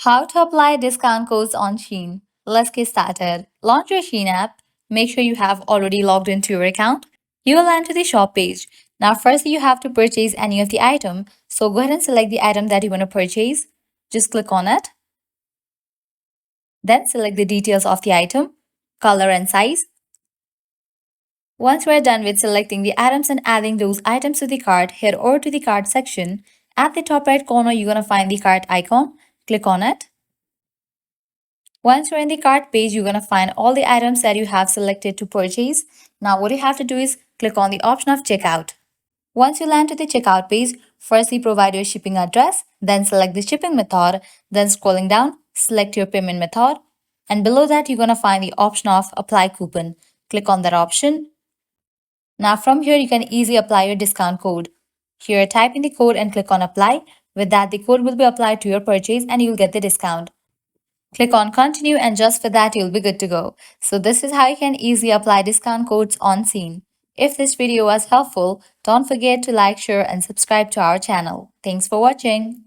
How to apply discount codes on Shein. Let's get started. Launch your Shein app. Make sure you have already logged into your account. You will land to the shop page. Now, firstly, you have to purchase any of the item. So go ahead and select the item that you want to purchase. Just click on it. Then select the details of the item, color and size. Once we're done with selecting the items and adding those items to the cart, head over to the cart section. At the top right corner, you're going to find the cart icon. Click on it. Once you're in the cart page, you're going to find all the items that you have selected to purchase. Now, what you have to do is click on the option of checkout. Once you land to the checkout page, firstly provide your shipping address, then select the shipping method, then scrolling down, select your payment method, and below that, you're going to find the option of apply coupon. Click on that option. Now, from here, you can easily apply your discount code. Here, type in the code and click on apply. With that, the code will be applied to your purchase and you'll get the discount. Click on continue and just for that you'll be good to go. So this is how you can easily apply discount codes on Shein. If this video was helpful, don't forget to like, share and subscribe to our channel. Thanks for watching.